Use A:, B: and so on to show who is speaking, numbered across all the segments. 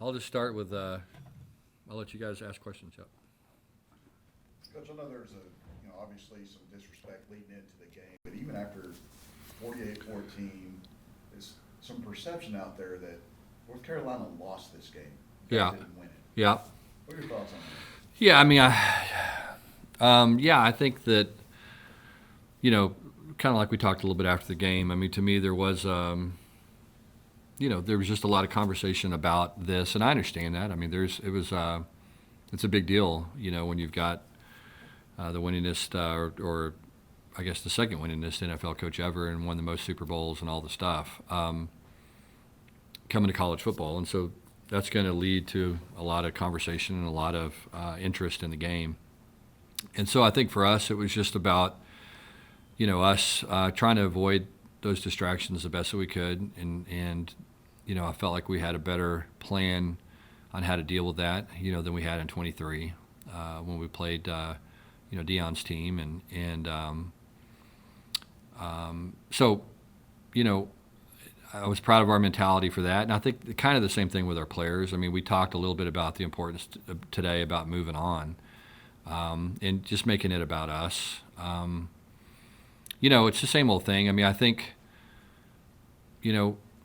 A: I'll just start with, I'll let you guys ask questions. Yep.
B: Coach, I know there's obviously some disrespect leading into the game, but even after 48-14, there's some perception out there that North Carolina lost this game.
A: Yeah.
B: Didn't win it.
A: Yeah.
B: What are your thoughts on that?
A: Yeah, I mean, I think that, kind of like we talked a little bit after the game. I mean, to me, there was, there was just a lot of conversation about this, and I understand that. I mean, it's a big deal, when you've got the winningest, or I guess the second winningest NFL coach ever, and won the most Super Bowls and all the stuff, coming to college football, and so that's going to lead to a lot of conversation and a lot of interest in the game. And so I think for us, it was just about, us trying to avoid those distractions the best that we could. And I felt like we had a better plan on how to deal with that, than we had in 23 when we played, Deion's team. So, I was proud of our mentality for that. And I think kind of the same thing with our players. I mean, we talked a little bit about the importance today about moving on. And just making it about us. It's the same old thing. I mean, I think,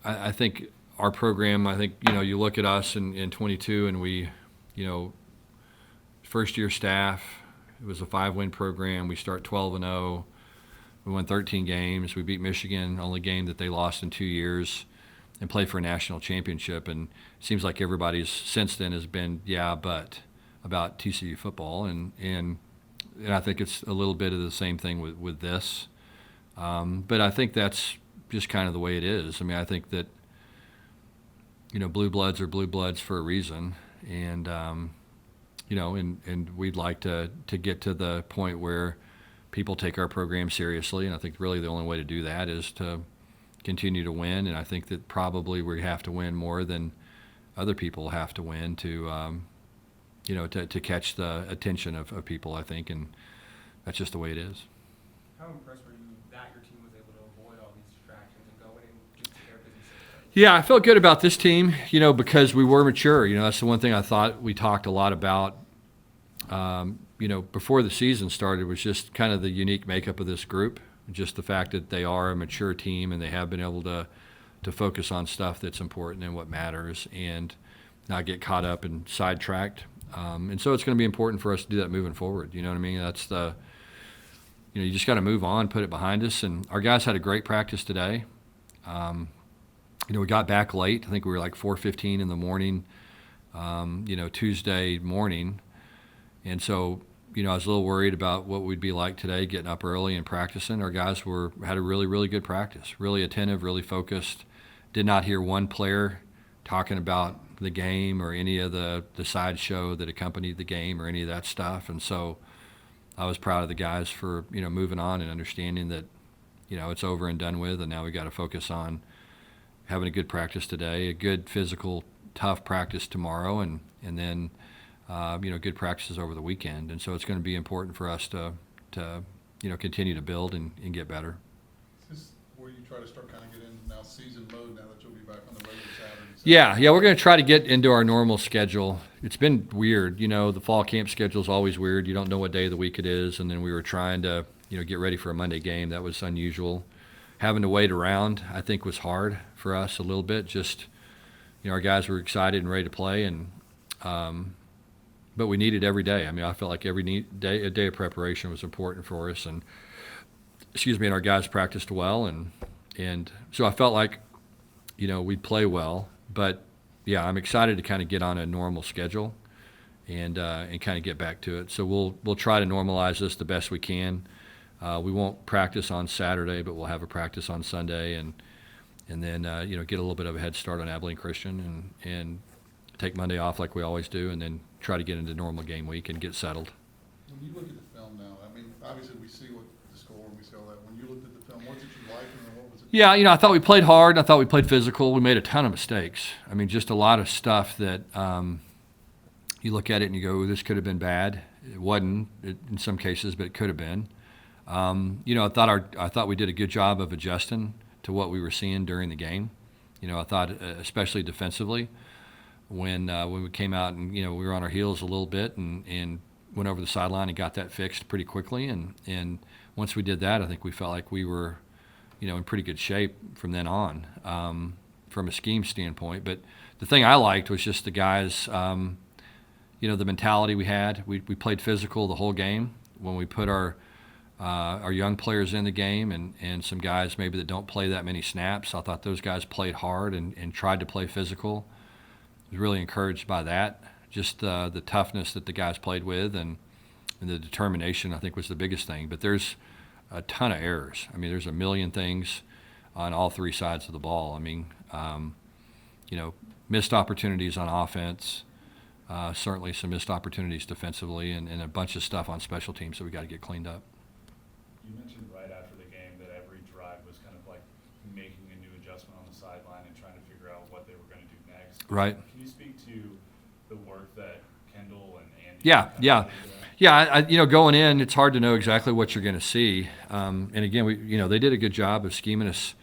A: I think our program, you look at us in 22 and we, first-year staff, it was a 5-win program. We start 12-0. We won 13 games. We beat Michigan, only game that they lost in 2 years, and played for a national championship. And it seems like everybody's since then has been, but about TCU football, and I think it's a little bit of the same thing with this, but I think that's just kind of the way it is. I mean, I think that blue bloods are blue bloods for a reason, and and we'd like to get to the point where people take our program seriously, and I think really the only way to do that is to continue to win, and I think that probably we have to win more than other people have to win to to catch the attention of people, I think, and that's just the way it is.
C: How impressed were you that your team was able to avoid all these distractions and go in and just take care of business?
A: Yeah, I felt good about this team, because we were mature. That's the one thing I thought we talked a lot about, before the season started, was just kind of the unique makeup of this group, just the fact that they are a mature team and they have been able to focus on stuff that's important and what matters and not get caught up and sidetracked. And so it's going to be important for us to do that moving forward. You know what I mean? That's you just got to move on, put it behind us. And our guys had a great practice today. We got back late. I think we were like 4:15 in the morning, Tuesday morning. And so, I was a little worried about what we'd be like today, getting up early and practicing. Our guys had a really, really good practice, really attentive, really focused. Did not hear one player talking about the game or any of the sideshow that accompanied the game or any of that stuff. And so I was proud of the guys for, moving on and understanding that, it's over and done with, and now we got to focus on having a good practice today, a good physical, tough practice tomorrow, and then, good practices over the weekend. And so it's going to be important for us to continue to build and get better.
D: Is this where you try to start kind of get into now season mode now that you'll be back on the regular Saturday?
A: Yeah, we're going to try to get into our normal schedule. It's been weird, the fall camp schedule is always weird. You don't know what day of the week it is, and then we were trying to, get ready for a Monday game. That was unusual. Having to wait around, I think, was hard for us a little bit. Just, our guys were excited and ready to play, and but we needed every day. I mean, I felt like a day of preparation was important for us, and our guys practiced well, and so I felt like, we'd play well. But yeah, I'm excited to kind of get on a normal schedule and kind of get back to it. So we'll try to normalize this the best we can. We won't practice on Saturday, but we'll have a practice on Sunday, and then get a little bit of a head start on Abilene Christian, and take Monday off like we always do, and then try to get into normal game week and get settled.
D: When you look at the film now, I mean, obviously we see what the score and we see all that. When you looked at the film, what did you like and what was it?
A: Yeah, I thought we played hard. I thought we played physical. We made a ton of mistakes. I mean, just a lot of stuff that you look at it and you go, this could have been bad. It wasn't in some cases, but it could have been. I thought we did a good job of adjusting to what we were seeing during the game. I thought especially defensively. when we came out and we were on our heels a little bit and went over the sideline and got that fixed pretty quickly. And once we did that, I think we felt like we were in pretty good shape from then on from a scheme standpoint. But the thing I liked was just the guys, the mentality we had. We played physical the whole game. When we put our young players in the game and some guys maybe that don't play that many snaps, I thought those guys played hard and tried to play physical. I was really encouraged by that. Just the toughness that the guys played with and the determination, I think, was the biggest thing. But there's a ton of errors. I mean, there's a million things on all three sides of the ball. I mean, missed opportunities on offense, certainly some missed opportunities defensively, and a bunch of stuff on special teams that we got to get cleaned up.
E: You mentioned right after the game that every drive was kind of like making a new adjustment on the sideline and trying to figure out what they were going to do next.
A: Right.
E: Can you speak to the work that Kendall and Andy?
A: Yeah,
E: kind of
A: yeah.
E: did to that?
A: Yeah, going in, it's hard to know exactly what you're going to see. And again, they did a good job of scheming us,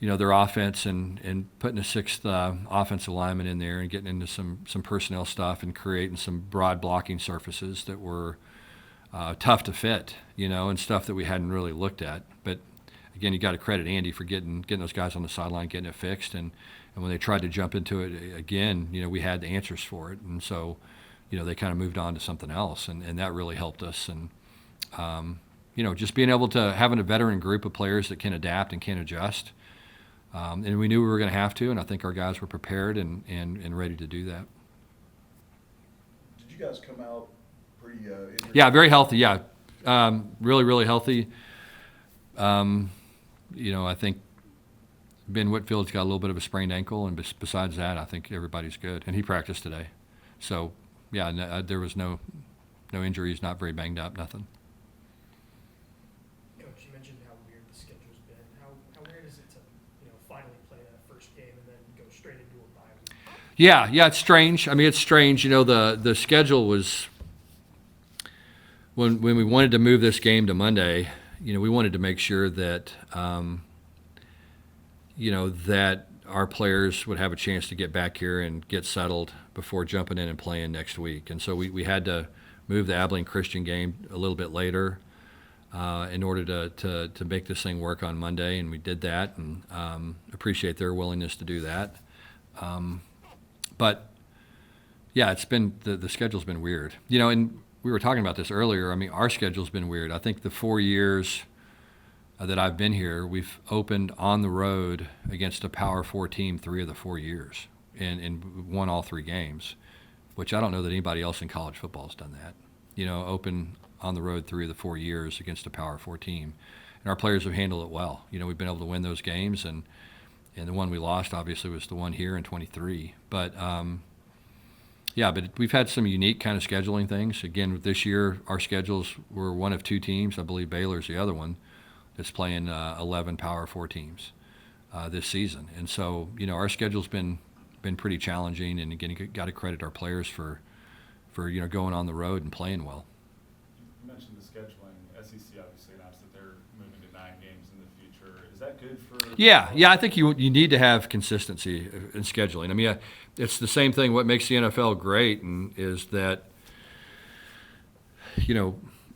A: their offense and putting a sixth offensive lineman in there and getting into some personnel stuff and creating some broad blocking surfaces that were tough to fit, and stuff that we hadn't really looked at. But again, you got to credit Andy for getting those guys on the sideline, getting it fixed. And when they tried to jump into it again, we had the answers for it. And so, they kind of moved on to something else, and that really helped us. And, just being able to having a veteran group of players that can adapt and can adjust. And we knew we were going to have to, and I think our guys were prepared and ready to do that.
B: Did you guys come out pretty injured?
A: Yeah, very healthy, yeah. Really, really healthy. I think Ben Whitfield's got a little bit of a sprained ankle, and besides that, I think everybody's good. And he practiced today. So, yeah, there was no injuries, not very banged up, nothing.
F: Coach, you mentioned how weird the schedule's been. How weird is it to, finally play that first game and then go straight into a bye week?
A: Yeah, it's strange. I mean, it's strange. The schedule was when we wanted to move this game to Monday. We wanted to make sure that that our players would have a chance to get back here and get settled before jumping in and playing next week. And so we had to move the Abilene Christian game a little bit later in order to make this thing work on Monday, and we did that, and appreciate their willingness to do that. But yeah, it's been the schedule's been weird. And we were talking about this earlier. I mean, our schedule's been weird. I think the 4 years that I've been here, we've opened on the road against a Power 4 team 3 of the 4 years and won all 3 games, which I don't know that anybody else in college football has done that. Open on the road 3 of the 4 years against a Power 4 team. And our players have handled it well. We've been able to win those games, and the one we lost obviously was the one here in 23. But but we've had some unique kind of scheduling things. Again, this year our schedules were one of 2 teams. I believe Baylor's the other one that's playing 11 Power 4 teams this season. And so, our schedule's been pretty challenging. And again, you got to credit our players for going on the road and playing well.
E: You mentioned the scheduling. SEC obviously announced that they're moving to 9 games in the future. Is that good for?
A: Yeah. I think you need to have consistency in scheduling. I mean, it's the same thing. What makes the NFL great is that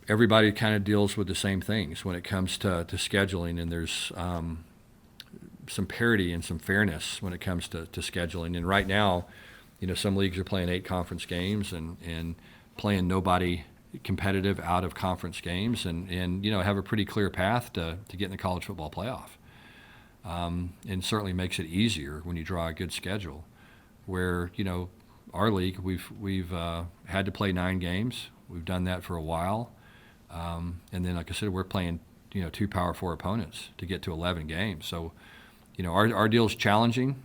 A: everybody kind of deals with the same things when it comes to scheduling, and there's some parity and some fairness when it comes to scheduling. And right now, some leagues are playing 8 conference games and playing nobody competitive out of conference games and have a pretty clear path to get in the college football playoff. And certainly makes it easier when you draw a good schedule where, our league, we've had to play 9 games. We've done that for a while. And then, like I said, we're playing, 2 Power 4 opponents to get to 11 games. So, our deal's challenging.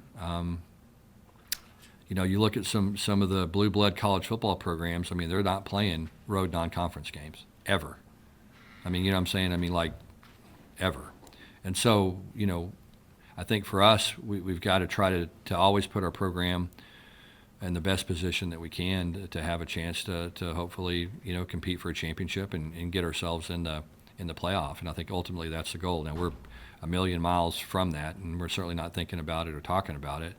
A: You look at some of the blue blood college football programs. I mean, they're not playing road non-conference games ever. I mean, what I'm saying? I mean, like ever. And so, I think for us, we've got to try to always put our program in the best position that we can to have a chance to hopefully, compete for a championship and get ourselves in the playoff. And I think ultimately that's the goal. Now, we're a million miles from that, and we're certainly not thinking about it or talking about it.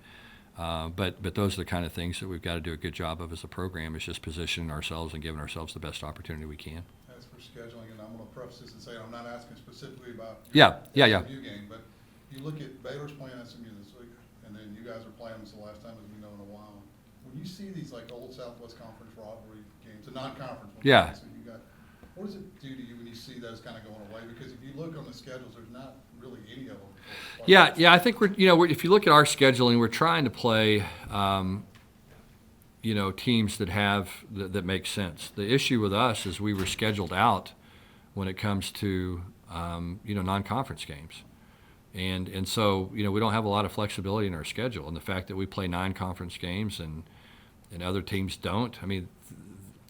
A: But those are the kind of things that we've got to do a good job of as a program, is just positioning ourselves and giving ourselves the best opportunity we can.
D: As for scheduling, and I'm gonna preface this and say, I'm not asking specifically about
A: Yeah.
D: SMU game, but you look at Baylor's playing SMU this week, and then you guys are playing this the last time, as we know, in a while. When you see these like old Southwest Conference rivalry games, the non-conference ones,
A: Yeah.
D: so you got, what does it do to you when you see those kind of going away? Because if you look on the schedules, there's not really any of them.
A: Yeah, I think if you look at our scheduling, we're trying to play, teams that make sense. The issue with us is we were scheduled out when it comes to, non-conference games. And so, we don't have a lot of flexibility in our schedule. And the fact that we play 9 conference games and other teams don't,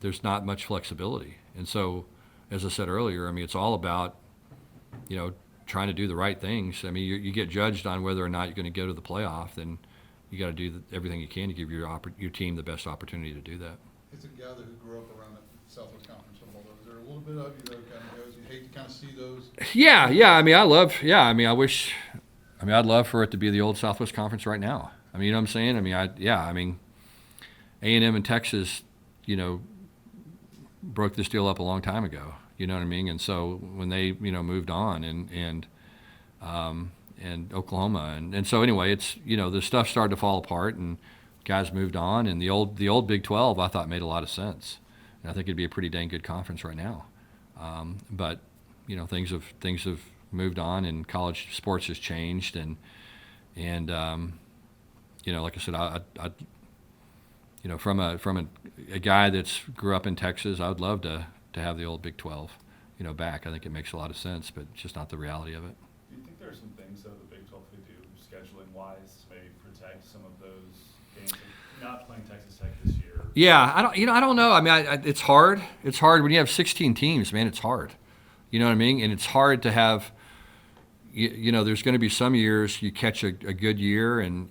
A: there's not much flexibility. And so, as I said earlier, it's all about, trying to do the right things. You get judged on whether or not you're going to go to the playoff, then you got to do everything you can to give your team the best opportunity to do that.
D: It's a guy that who grew up around the Southwest Conference football. Is there a little bit of you that kind of goes, you hate to kind of see those?
A: Yeah. I'd love for it to be the old Southwest Conference right now. You know what I'm saying? A&M and Texas, broke this deal up a long time ago. You know what I mean? And so when they, moved on and Oklahoma. And so anyway, it's, the stuff started to fall apart and guys moved on. And the old Big 12, I thought, made a lot of sense. And I think it'd be a pretty dang good conference right now. But, things have moved on and college sports has changed. And like I said, from a guy that's grew up in Texas, I would love to have the old Big 12, back. I think it makes a lot of sense, but it's just not the reality of it.
E: Do you think there are some things, though, the Big 12 could do scheduling-wise to maybe protect some of those games? Not playing Texas Tech this year.
A: Yeah, I don't know. It's hard. It's hard when you have 16 teams, man. It's hard. You know what I mean? And it's hard to have. There's going to be some years you catch a good year, and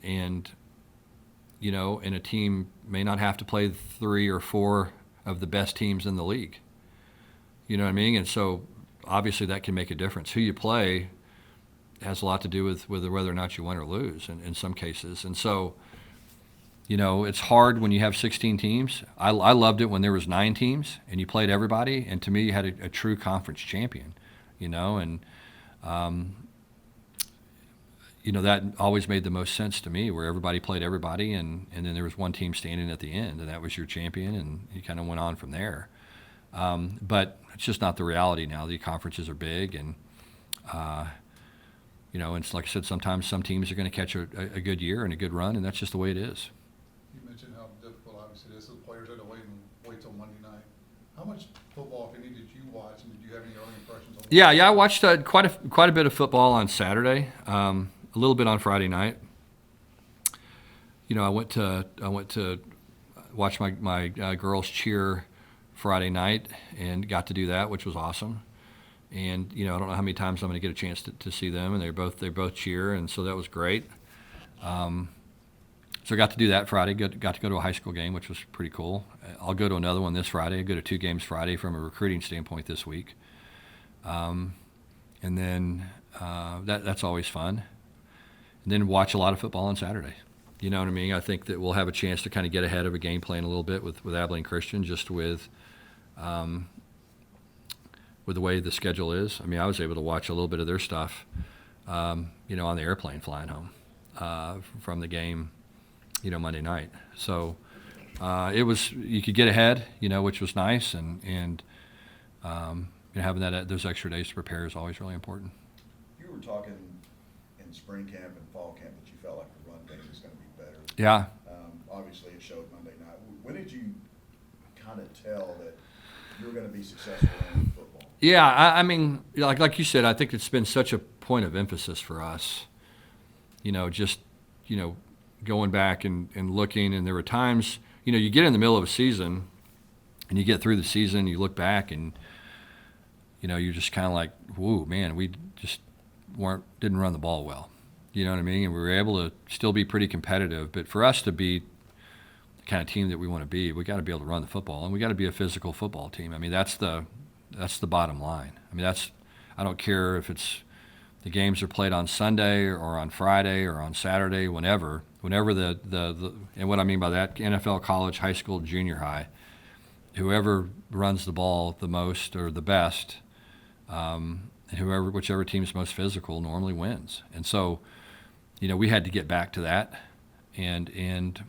A: a team may not have to play 3 or 4 of the best teams in the league. You know what I mean? And so obviously that can make a difference. Who you play has a lot to do with whether or not you win or lose in some cases. And so, it's hard when you have 16 teams. I loved it when there was 9 teams and you played everybody. And to me, you had a true conference champion, and that always made the most sense to me, where everybody played everybody, and then there was one team standing at the end, and that was your champion, and you kind of went on from there. But it's just not the reality now. The conferences are big, and it's like I said, sometimes some teams are going to catch a good year and a good run, and that's just the way it is.
D: You mentioned how difficult, obviously, it is. So the players had to wait till Monday night. How much football, if any, did you watch, and did you have any early impressions on?
A: Yeah, I watched quite a bit of football on Saturday. A little bit on Friday night. I went to watch my girls cheer Friday night and got to do that, which was awesome. And I don't know how many times I'm going to get a chance to see them, and they both cheer, and so that was great. So I got to do that Friday. Got to go to a high school game, which was pretty cool. I'll go to another one this Friday. I go to 2 games Friday from a recruiting standpoint this week. And then that's always fun. And then watch a lot of football on Saturday. You know what I mean? I think that we'll have a chance to kind of get ahead of a game plan a little bit with Abilene Christian, just with the way the schedule is. I was able to watch a little bit of their stuff, on the airplane flying home from the game, Monday night. So you could get ahead, which was nice, and having those extra days to prepare is always really important.
B: You were talking in spring camp and fall camp that you felt like the run game was going to be better.
A: Yeah.
B: Obviously, it showed Monday night. When did you kind of tell that you were going to be successful in football?
A: Yeah, like you said, I think it's been such a point of emphasis for us. Going back and looking, and there were times, you get in the middle of a season, and you get through the season, you look back, and you're just kind of like, whoa, man, we just didn't run the ball well. You know what I mean? And we were able to still be pretty competitive. But for us to be the kind of team that we want to be, we got to be able to run the football, and we got to be a physical football team. That's the bottom line. I don't care if it's The games are played on Sunday or on Friday or on Saturday, whenever and what I mean by that, NFL, college, high school, junior high, whoever runs the ball the most or the best, and whichever team's most physical normally wins. And so, we had to get back to that, and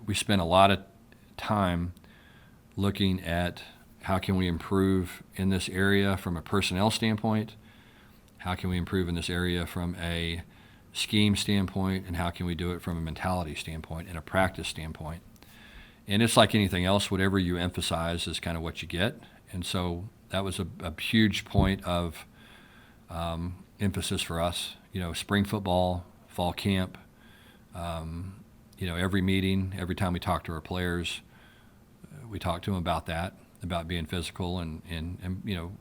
A: we spent a lot of time looking at how can we improve in this area from a personnel standpoint, how can we improve in this area from a scheme standpoint, and how can we do it from a mentality standpoint and a practice standpoint. And it's like anything else, whatever you emphasize is kind of what you get. And so that was a huge point of emphasis for us. Spring football, fall camp, every meeting, every time we talk to our players, we talk to them about that, about being physical and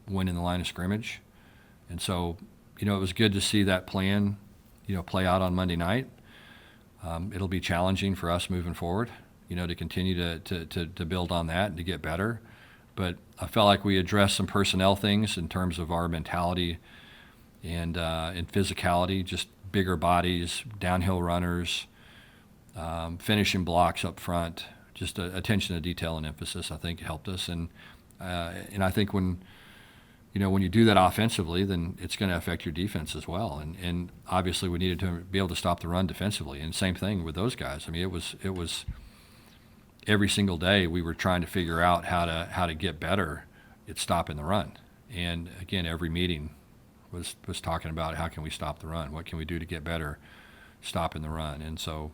A: winning the line of scrimmage. And so, it was good to see that plan, play out on Monday night. It'll be challenging for us moving forward, to continue to build on that and to get better. But I felt like we addressed some personnel things in terms of our mentality and physicality, just bigger bodies, downhill runners, finishing blocks up front, just attention to detail and emphasis, I think helped us. And I think when you do that offensively, then it's going to affect your defense as well. And obviously we needed to be able to stop the run defensively. And same thing with those guys. I mean, it was every single day we were trying to figure out how to get better at stopping the run. And again, every meeting was talking about how can we stop the run? What can we do to get better stopping the run? And so,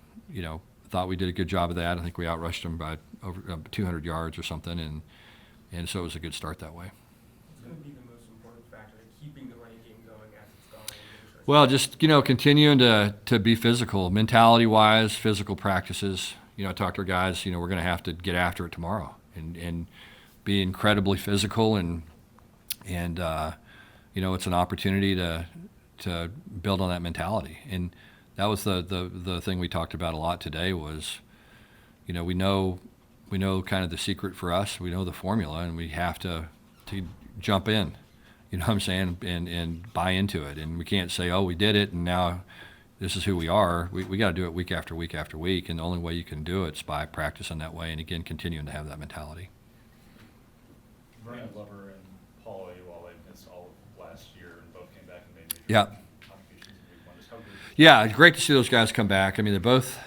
A: thought we did a good job of that. I think we outrushed them by over 200 yards or something. And so it was a good start that way.
C: What's going to be the most important factor in keeping the running game going as it's going?
A: Well, just, continuing to be physical, mentality-wise, physical practices. I talked to our guys, we're going to have to get after it tomorrow and be incredibly physical and it's an opportunity to build on that mentality. And that was the thing we talked about a lot today was, we know kind of the secret for us. We know the formula, and we have to jump in, you know what I'm saying, and buy into it. And we can't say, oh, we did it, and now this is who we are. We got to do it week after week after week, and the only way you can do it is by practicing that way and, again, continuing to have that mentality.
E: Brian Glover and Paul while they missed all of last year and both came back and made major
A: Yeah.
E: contributions in week one. Just how good
A: Yeah, great to see those guys come back. I mean, they both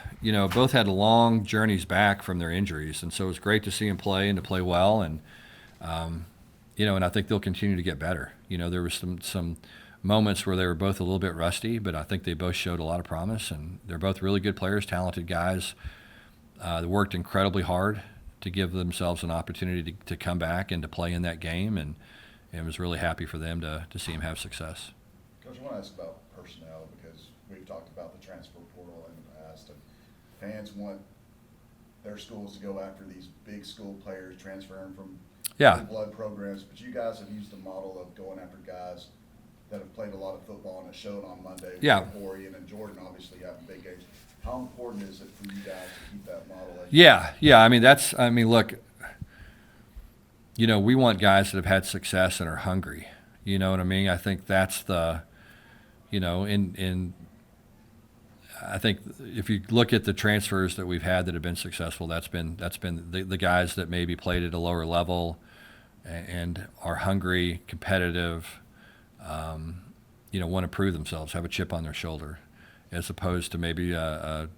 A: had long journeys back from their injuries, and so it was great to see them play and to play well. And and I think they'll continue to get better. There was some moments where they were both a little bit rusty, but I think they both showed a lot of promise, and they're both really good players, talented guys. They worked incredibly hard to give themselves an opportunity to come back and to play in that game, and was really happy for them to see them have success.
B: Coach, I want to ask about personnel because we've talked about the transfer portal in the past, and fans want their schools to go after these big school players, transferring from blue blood programs, but you guys have used the model of going after guys that have played a lot of football, and it showed on Monday with Corey and Jordan obviously having big games. How important is it for you guys to keep that model?
A: Look, we want guys that have had success and are hungry. You know what I mean? I think that's the, I think if you look at the transfers that we've had that have been successful, that's been the guys that maybe played at a lower level and are hungry, competitive, want to prove themselves, have a chip on their shoulder, as opposed to maybe a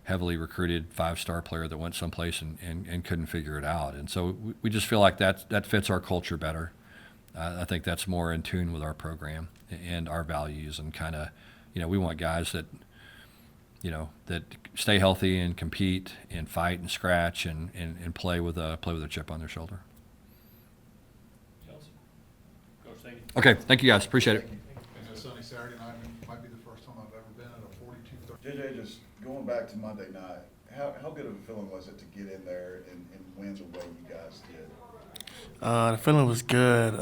A: heavily recruited 5-star player that went someplace and couldn't figure it out. And so we just feel like that fits our culture better. I think that's more in tune with our program and our values, and kind of, we want guys that, that stay healthy and compete and fight and scratch and play with a chip on their shoulder.
E: Coach, thank you.
A: Okay, thank you guys. Appreciate it.
D: And Sonny, Saturday night might be the first time I've ever been at a 42-30.
B: JJ, just going back to Monday night, how good of a feeling was it to get in there and win the way you guys did?
G: The feeling was good.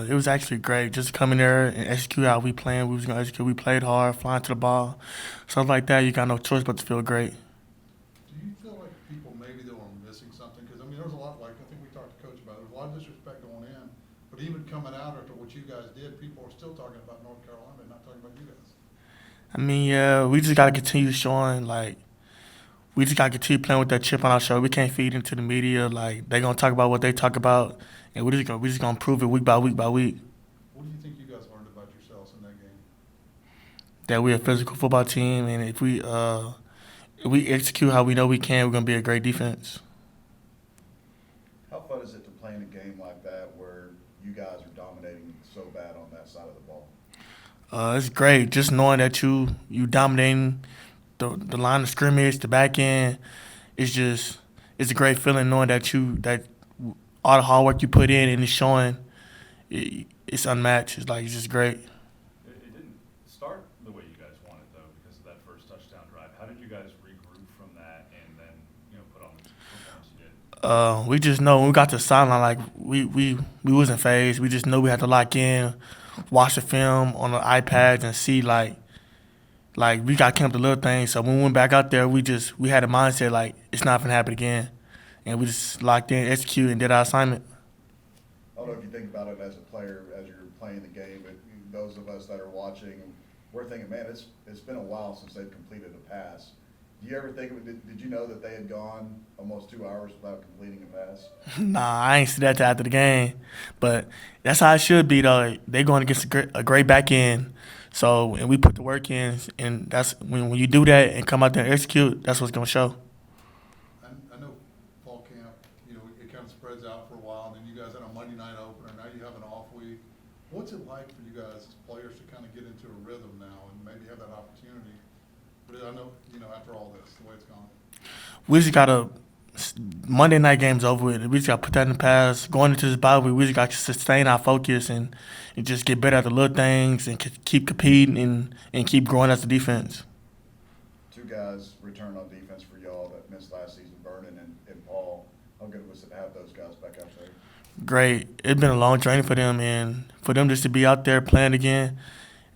G: It was actually great just to come in there and execute how we playing. We was gonna execute. We played hard, flying to the ball, stuff like that. You got no choice but to feel great.
B: Do you feel like people maybe they were missing something? Because there was a lot, like I think we talked to Coach about it. There was a lot of disrespect going in,
D: But even coming out after what you guys did, people are still talking about North Carolina, not talking about you guys.
G: I mean, yeah, we just gotta continue showing like we just gotta continue playing with that chip on our shoulder. We can't feed into the media. Like they gonna talk about what they talk about, and we just gonna prove it week by week by week
D: What do you think you guys learned about yourselves in that game?
G: that we're a physical football team, and if we execute how we know we can, we're gonna be a great defense.
B: How fun is it to play in a game like that where you guys are dominating so bad on that side of the ball?
G: It's great just knowing that you dominating the line of scrimmage, the back end. It's a great feeling knowing that all the hard work you put in and it's showing. It's unmatched. It's just great.
E: It didn't start the way you guys wanted though, because of that first touchdown drive. How did you guys regroup from that and then, put on the performance you did?
G: We just know when we got to the sideline, like we wasn't phased. We just knew we had to lock in, watch the film on the iPads, and see like we got to count the little things. So when we went back out there, we had a mindset like it's not gonna happen again, and we just locked in, executed, and did our assignment.
B: I don't know if you think about it as a player, as you're playing the game, but those of us that are watching, we're thinking, man, it's been a while since they've completed a pass. Do you ever think, did you know that they had gone almost 2 hours without completing a pass?
G: Nah, I ain't see that till after the game, but that's how it should be though. They going against a great back end, so and we put the work in, and that's when you do that and come out there and execute. That's what's gonna show.
D: I know fall camp, it kind of spreads out for a while, and then you guys had a Monday night opener, now you have an off week. What's it like for you guys as players to kind of get into a rhythm now and maybe have that opportunity? But I know, after all this, the way it's gone.
G: We just gotta Monday night game's over with. We just gotta put that in the past. Going into this bye week, we just got to sustain our focus and just get better at the little things and keep competing and keep growing as a defense.
B: Two guys returned on defense for y'all that missed last season, Vernon and Paul. How good was it to have those guys back out there?
G: Great. It's been a long journey for them, and for them just to be out there playing again,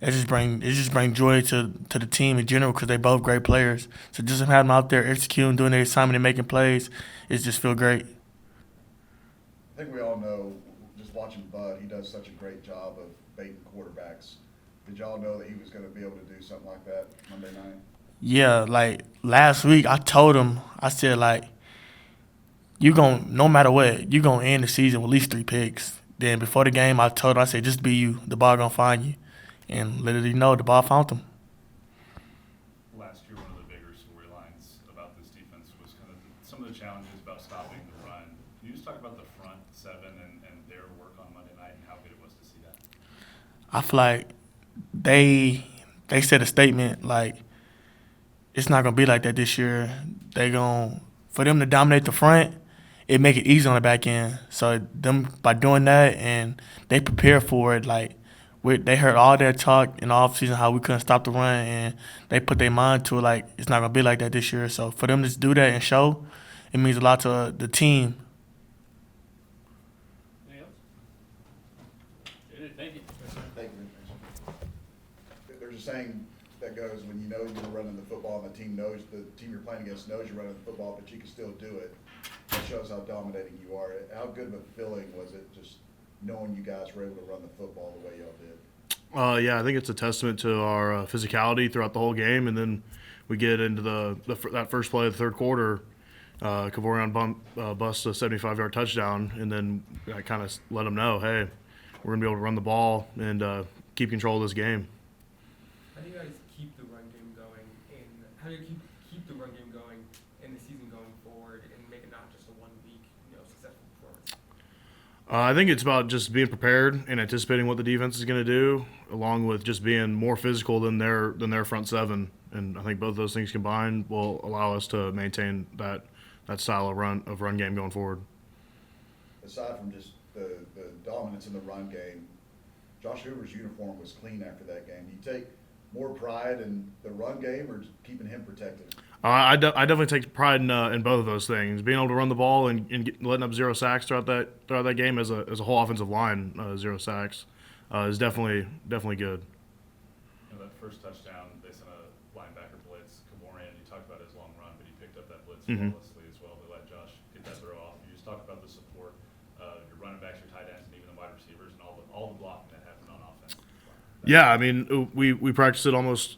G: it just bring joy to the team in general because they both great players. So just to have them out there executing, doing their assignment, and making plays, it just feel great.
B: I think we all know, just watching Bud, he does such a great job of baiting quarterbacks. Did y'all know that he was going to be able to do something like that Monday night?
G: Yeah, like last week I told him, I said like, no matter what, you gonna end the season with at least 3 picks. Then before the game, I told him, I said, just be you. The ball gonna find you, and literally, no, the ball found him.
E: Last year, one of the bigger storylines about this defense was kind of some of the challenges about stopping the run. Can you just talk about the front seven and their work on Monday night and how good it was to see that?
G: I feel like they said a statement like it's not gonna be like that this year. For them to dominate the front, it make it easy on the back end. So them by doing that and they prepare for it. Like they heard all that talk in the offseason how we couldn't stop the run, and they put their mind to it like it's not gonna be like that this year. So for them to do that and show, it means a lot to the team.
H: Anything else? Thank you.
B: Thank you. There's a saying that goes, when you know you're running the football and the team you're playing against knows you're running the football, but you can still do it. That shows how dominating you are. How good of a feeling was it just knowing you guys were able to run the football the way y'all did?
I: Yeah, I think it's a testament to our physicality throughout the whole game, and then we get into that first play of the third quarter. Kavorian busts a 75-yard touchdown, and then I kind of let them know, hey, we're gonna be able to run the ball and keep control of this game.
C: How do you guys keep the run game going in the season going forward and make it not just a 1 week, successful performance?
I: I think it's about just being prepared and anticipating what the defense is going to do, along with just being more physical than their front seven. And I think both those things combined will allow us to maintain that style of run game going forward.
B: Aside from just the dominance in the run game, Josh Hoover's uniform was clean after that game. Do you take more pride in the run game or keeping him protected?
I: I definitely take pride in both of those things. Being able to run the ball and letting up 0 sacks throughout that game as a whole offensive line, 0 sacks is definitely good.
E: That first touchdown, they sent a linebacker blitz. Kavorian, you talked about his long run, but he picked up that blitz flawlessly as well. They let Josh get that throw off. You just talked about the support of your running backs, your tight ends, and even the wide receivers.
I: Yeah, I mean, we practice it almost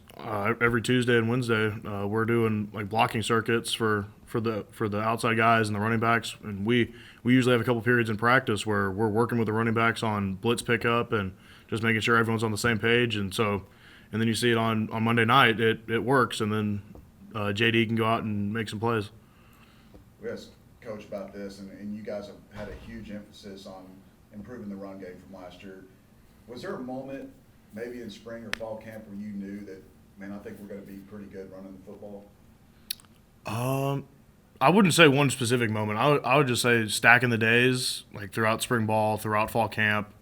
I: every Tuesday and Wednesday. We're doing like blocking circuits for the outside guys and the running backs, and we usually have a couple periods in practice where we're working with the running backs on blitz pickup and just making sure everyone's on the same page. And then you see it on Monday night, it works, and then JD can go out and make some plays.
B: We asked Coach about this, and you guys have had a huge emphasis on improving the run game from last year. Was there a moment, maybe in spring or fall camp, where you knew that, man, I think we're going to be pretty good running the football?
I: I wouldn't say one specific moment. I would just say stacking the days, like throughout spring ball, throughout fall camp,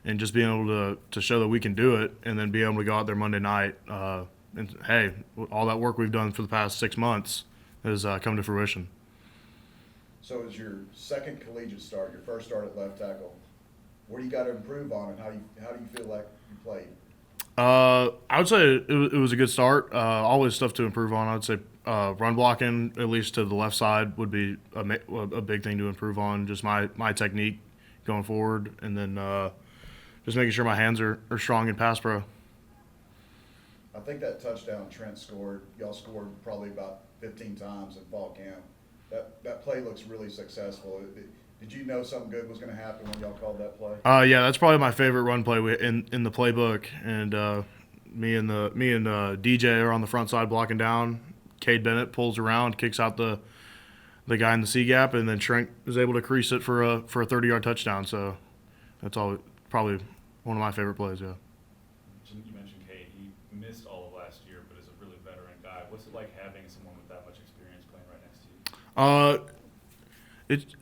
I: and just being able to show that we can do it, and then be able to go out there Monday night. And hey, all that work we've done for the past 6 months has come to fruition.
B: So it was your second collegiate start, your first start at left tackle. What do you got to improve on, and how do you feel like you played?
I: I would say it was a good start. Always stuff to improve on. I'd say run blocking, at least to the left side, would be a big thing to improve on. Just my technique going forward, and then just making sure my hands are strong in pass pro.
B: I think that touchdown Trent scored, y'all scored probably about 15 times in fall camp. That play looks really successful. Did you know something good was going to happen when y'all called that play?
I: Yeah, that's probably my favorite run play in the playbook. And me and DJ are on the front side blocking down. Cade Bennett pulls around, kicks out the guy in the C gap, and then Trent is able to crease it for a 30-yard touchdown. So that's probably one of my favorite plays. Yeah.
E: You mentioned Cade. He missed all of last year, but is a really veteran guy. What's it like having someone with that much experience playing right next to you?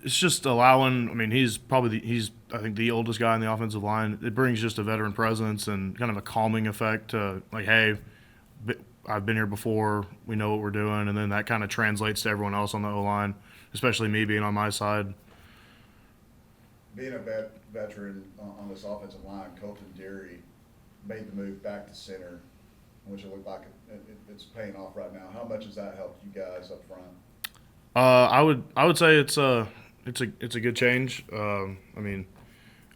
I: It's just allowing. I mean, he's I think the oldest guy in the offensive line. It brings just a veteran presence and kind of a calming effect to, like, hey, I've been here before. We know what we're doing, and then that kind of translates to everyone else on the O line, especially me being on my side.
B: Being a veteran on this offensive line, Colton Deary made the move back to center, which it looked like it's paying off right now. How much has that helped you guys up front?
I: I would say it's a good change. I mean,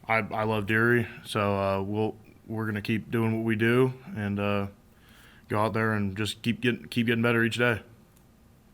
I: I love Deary, so we're gonna keep doing what we do and go out there and just keep getting better each day.